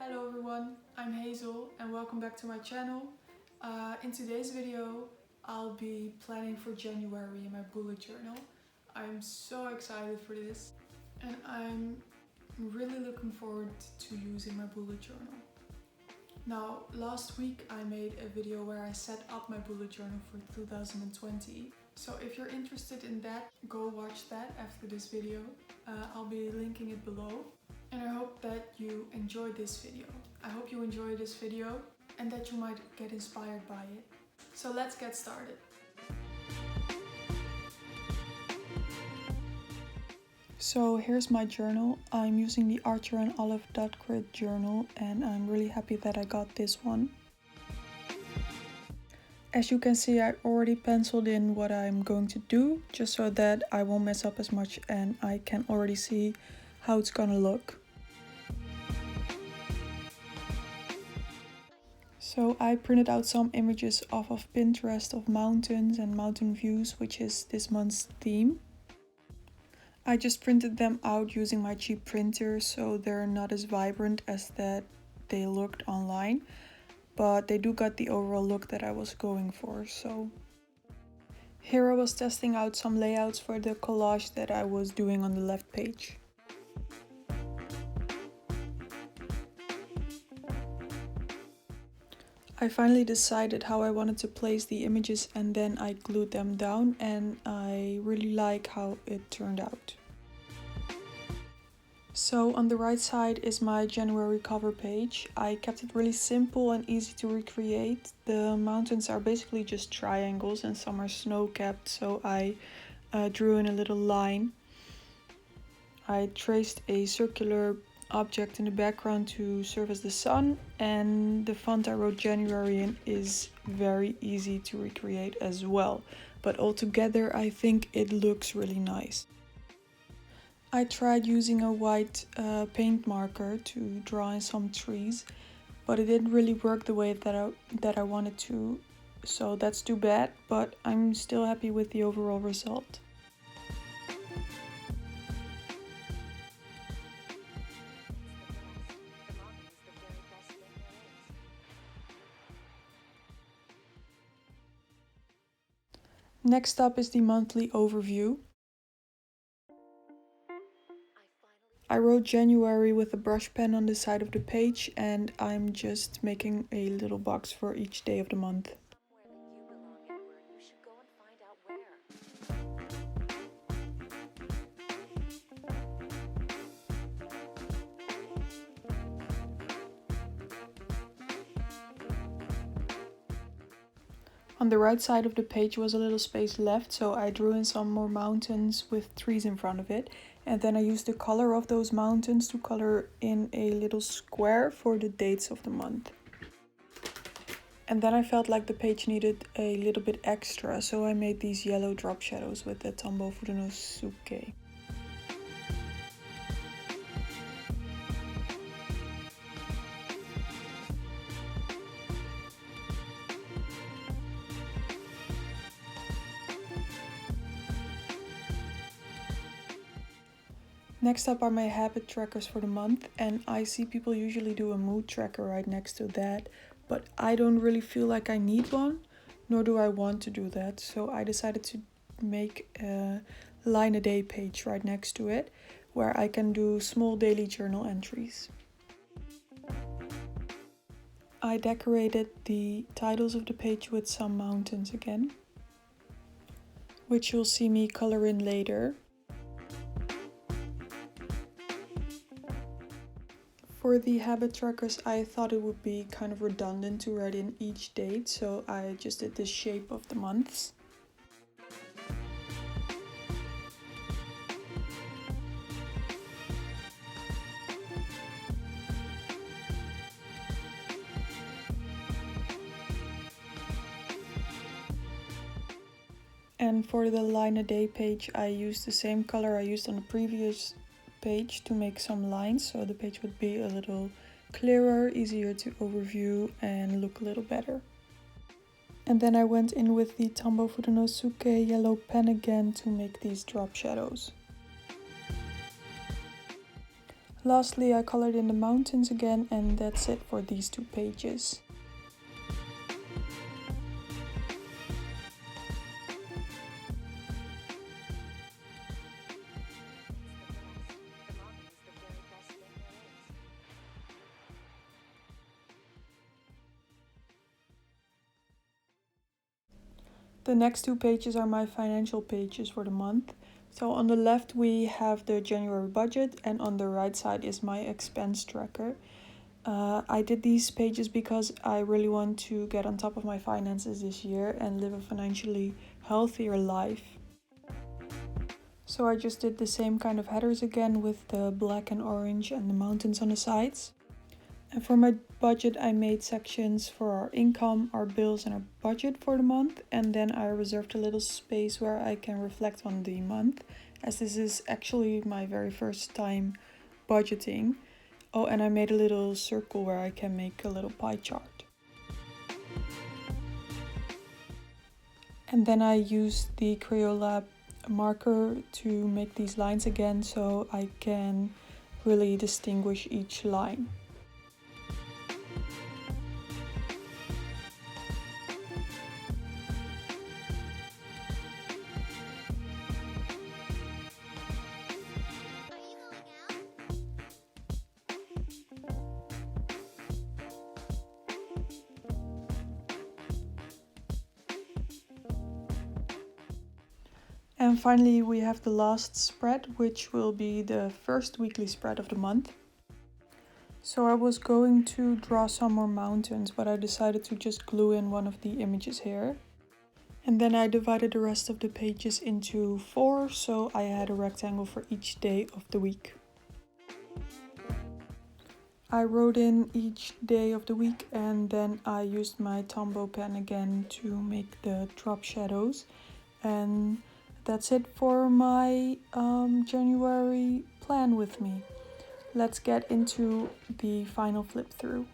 Hello everyone, I'm Hazel and welcome back to my channel. In today's video I'll be planning for January in my bullet journal. I'm so excited for this and I'm really looking forward to using my bullet journal. Now, last week I made a video where I set up my bullet journal for 2020. So if you're interested in that, go watch that after this video. I'll be linking it below. And I hope that you enjoyed this video. I hope you enjoyed this video and that you might get inspired by it. So let's get started. So here's my journal. I'm using the Archer and Olive dot grid journal and I'm really happy that I got this one. As you can see, I already penciled in what I'm going to do just so that I won't mess up as much and I can already see how it's gonna look. So I printed out some images off of Pinterest of mountains and mountain views, which is this month's theme. I just printed them out using my cheap printer, so they're not as vibrant as that they looked online, but they do got the overall look that I was going for. So here I was testing out some layouts for the collage that I was doing on the left page. I finally decided how I wanted to place the images and then I glued them down and I really like how it turned out. So on the right side is my January cover page. I kept it really simple and easy to recreate. The mountains are basically just triangles and some are snow-capped, so I drew in a little line. I traced a circular object in the background to serve as the sun, and the font I wrote January in is very easy to recreate as well, but altogether I think it looks really nice. I tried using a white paint marker to draw in some trees, but it didn't really work the way that I wanted to, so that's too bad, but I'm still happy with the overall result. Next up is the monthly overview. I wrote January with a brush pen on the side of the page and I'm just making a little box for each day of the month. On the right side of the page was a little space left, so I drew in some more mountains with trees in front of it. And then I used the color of those mountains to color in a little square for the dates of the month. And then I felt like the page needed a little bit extra, so I made these yellow drop shadows with the Tambo Furunosuke. Next up are my habit trackers for the month, and I see people usually do a mood tracker right next to that, but I don't really feel like I need one, nor do I want to do that, so I decided to make a line a day page right next to it, where I can do small daily journal entries. I decorated the titles of the page with some mountains again, which you'll see me color in later. For the habit trackers, I thought it would be kind of redundant to write in each date, so I just did the shape of the months. And for the line a day page, I used the same color I used on the previous page to make some lines, so the page would be a little clearer, easier to overview and look a little better. And then I went in with the Tambo Furunosuke yellow pen again to make these drop shadows. Lastly, I colored in the mountains again, and that's it for these 2 pages. The next 2 pages are my financial pages for the month. So on the left we have the January budget, and on the right side is my expense tracker. I did these pages because I really want to get on top of my finances this year and live a financially healthier life. So I just did the same kind of headers again with the black and orange and the mountains on the sides. And for my budget, I made sections for our income, our bills, and our budget for the month. And then I reserved a little space where I can reflect on the month, as this is actually my very first time budgeting. Oh, and I made a little circle where I can make a little pie chart. And then I used the Crayola marker to make these lines again, so I can really distinguish each line. And finally we have the last spread, which will be the first weekly spread of the month. So I was going to draw some more mountains, but I decided to just glue in one of the images here. And then I divided the rest of the pages into 4, so I had a rectangle for each day of the week. I wrote in each day of the week, and then I used my Tombow pen again to make the drop shadows. And that's it for my January plan with me. Let's get into the final flip through.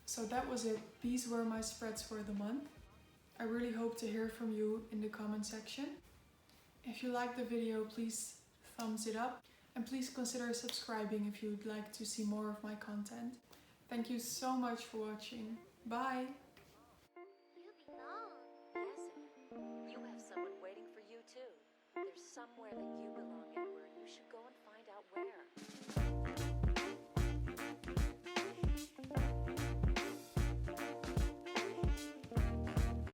So that was it. These were my spreads for the month. I really hope to hear from you in the comment section. If you liked the video, please thumbs it up, and please consider subscribing if you'd like to see more of my content. Thank you so much for watching. Bye! You belong. Yes, you have someone waiting for you too. There's somewhere that you belong, Edward. You should go and find out where.